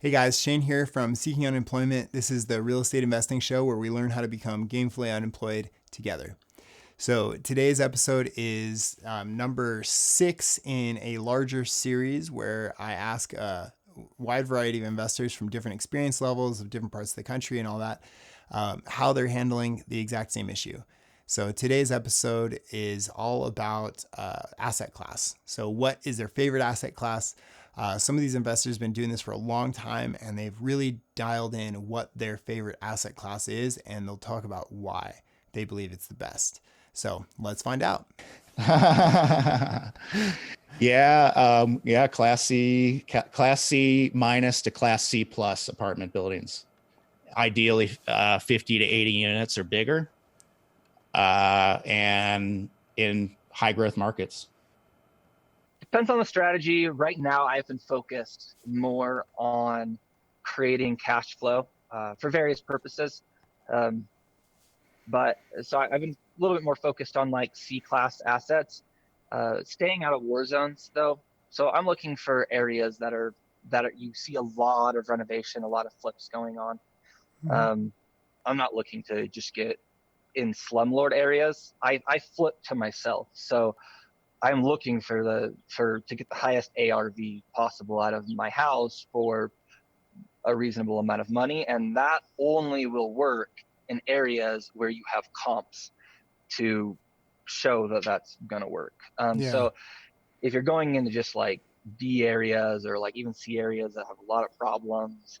Hey guys, Shane here from Seeking Unemployment. This is the real estate investing show where we learn how to become gainfully unemployed together. So today's episode is number 6 in a larger series where I ask a wide variety of investors from different experience levels of different parts of the country and all that, how they're handling the exact same issue. So today's episode is all about asset class. So what is their favorite asset class? Some of these investors have been doing this for a long time and they've really dialed in what their favorite asset class is, and they'll talk about why they believe it's the best. So let's find out. Yeah, class C minus to class C plus apartment buildings. Ideally, 50 to 80 units or bigger, and in high growth markets. Depends on the strategy. Right now, I've been focused more on creating cash flow for various purposes. But so I've been a little bit more focused on like C-class assets, staying out of war zones though. So I'm looking for areas that are you see a lot of renovation, a lot of flips going on. Um, I'm not looking to just get in slumlord areas. I flip to myself, so I'm looking to get the highest ARV possible out of my house for a reasonable amount of money, and that only will work in areas where you have comps to show that that's going to work. So if you're going into just like D areas or like even C areas that have a lot of problems,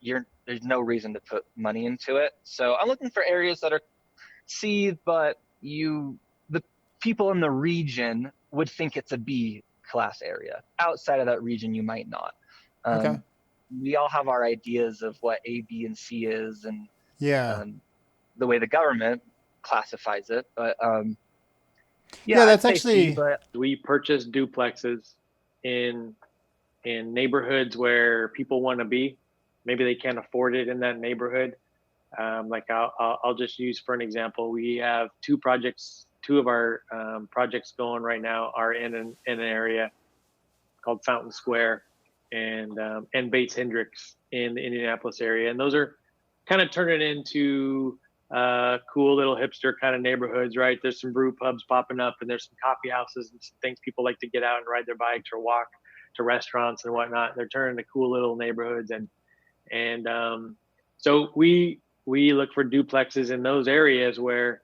there's no reason to put money into it. So I'm looking for areas that are C, but the people in the region would think it's a B class area. Outside of that region, you might not. Okay. We all have our ideas of what A, B, and C is, and Yeah. the way the government classifies it. But Yeah, I'd that's say C. actually, But We purchased duplexes in neighborhoods where people want to be. Maybe they can't afford it in that neighborhood. Like I'll just use for an example. We have two of our projects going right now are in an area called Fountain Square and Bates Hendricks in the Indianapolis area, and those are kind of turning into cool little hipster kind of neighborhoods, right? There's some brew pubs popping up, and there's some coffee houses and some things people like to get out and ride their bikes or walk to restaurants and whatnot. They're turning into cool little neighborhoods, and so we look for duplexes in those areas where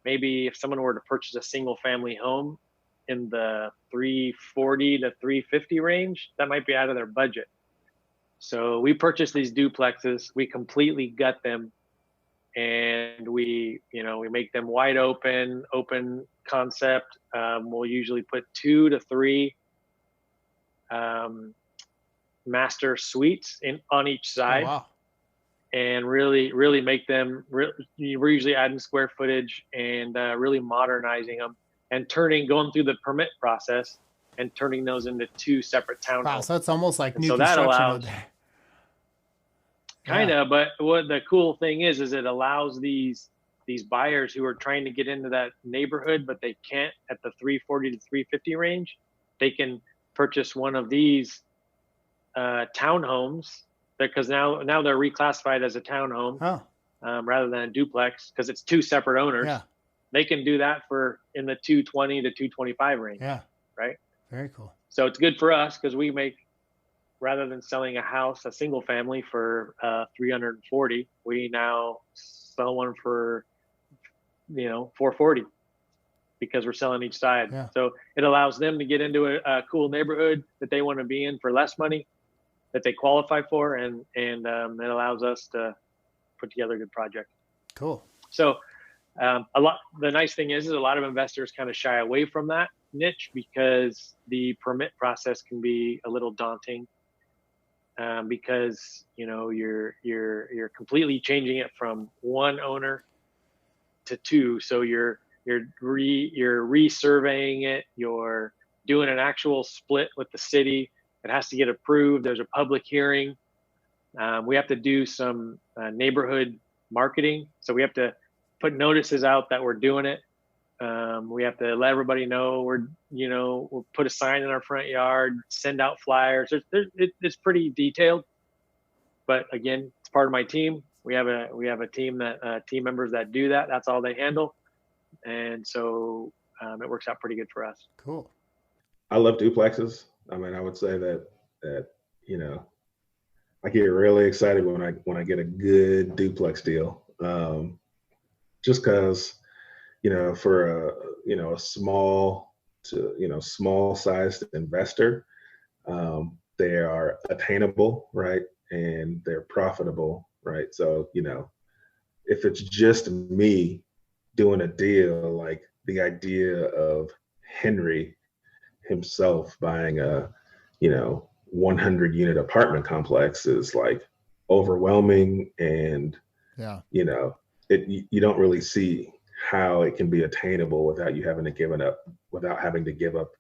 maybe if someone were to purchase a single family home in the 340 to 350 range, that might be out of their budget. So we purchase these duplexes, we completely gut them, and we make them wide open concept. We'll usually put 2 to 3 master suites on each side. oh, wow. And really make them, we're usually adding square footage and really modernizing them and going through the permit process and turning those into 2 separate townhomes. Wow, so it's almost like And new so that construction allows, out there. kind of, but what the cool thing is it allows these buyers who are trying to get into that neighborhood, but they can't at the 340 to 350 range, they can purchase one of these townhomes, because now they're reclassified as a townhome rather than a duplex, because it's 2 separate owners. Yeah. They can do that for in the 220 to 225 range. Yeah. Right. Very cool. So it's good for us because we make, rather than selling a single family for 340, we now sell one for 440 because we're selling each side. Yeah. So it allows them to get into a cool neighborhood that they want to be in for less money, that they qualify for, and it allows us to put together a good project. Cool. So the nice thing is a lot of investors kind of shy away from that niche because the permit process can be a little daunting, because you're completely changing it from one owner to 2. So you're resurveying it, you're doing an actual split with the city. It has to get approved. There's a public hearing. We have to do some neighborhood marketing. So we have to put notices out that we're doing it. We have to let everybody know we'll put a sign in our front yard, send out flyers. It's pretty detailed, but again, it's part of my team. We have a team team members that do that. That's all they handle. And so it works out pretty good for us. Cool. I love duplexes. I mean, I would say that I get really excited when I get a good duplex deal. Just because, for a small sized investor, they are attainable, right? And they're profitable, right? So, if it's just me doing a deal, like the idea of Henry himself buying a 100 unit apartment complex is like overwhelming, and Yeah. You don't really see how it can be attainable without having to give up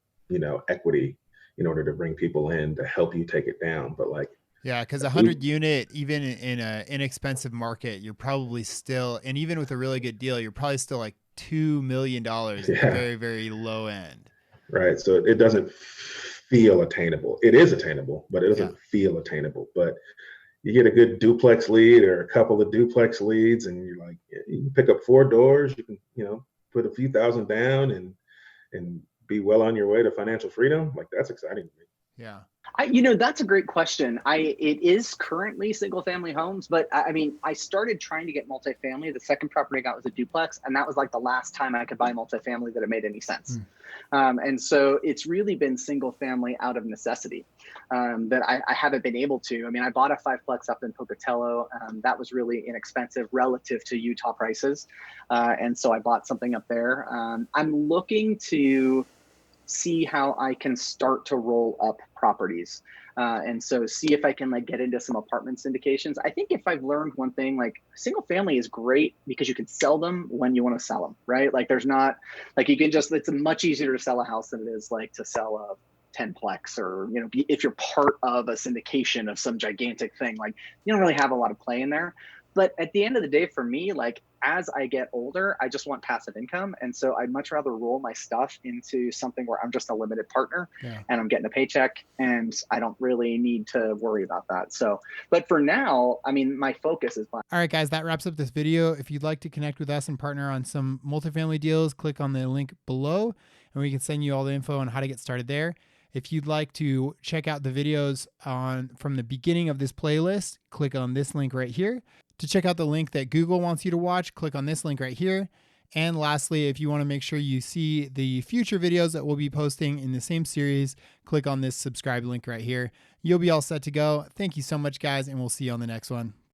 equity in order to bring people in to help you take it down. But like, yeah, because 100 unit, even in an inexpensive market, you're probably still, and even with a really good deal, you're probably still like $2 million at the very, very low end. Right. So it doesn't feel attainable. It is attainable, but it doesn't feel attainable. But you get a good duplex lead or a couple of duplex leads, and you're like, you can pick up 4 doors. You can, put a few thousand down and be well on your way to financial freedom. Like, that's exciting to me. Yeah. That's a great question. It is currently single family homes, but I mean, I started trying to get multifamily. The second property I got was a duplex, and that was like the last time I could buy multifamily that it made any sense. And so it's really been single family out of necessity that I haven't been able to. I mean, I bought a 5-plex up in Pocatello. That was really inexpensive relative to Utah prices. And so I bought something up there. I'm looking to see how I can start to roll up properties. And so see if I can like get into some apartment syndications. I think if I've learned one thing, like single family is great because you can sell them when you want to sell them, right? Like there's not like it's much easier to sell a house than it is like to sell a 10-plex, or, if you're part of a syndication of some gigantic thing, like you don't really have a lot of play in there. But at the end of the day, for me, like as I get older, I just want passive income. And so I'd much rather roll my stuff into something where I'm just a limited partner and I'm getting a paycheck and I don't really need to worry about that. So, but for now, I mean, my focus is. All right, guys, that wraps up this video. If you'd like to connect with us and partner on some multifamily deals, click on the link below and we can send you all the info on how to get started there. If you'd like to check out the videos from the beginning of this playlist, click on this link right here. To check out the link that Google wants you to watch, click on this link right here. And lastly, if you want to make sure you see the future videos that we'll be posting in the same series, click on this subscribe link right here. You'll be all set to go. Thank you so much, guys, and we'll see you on the next one.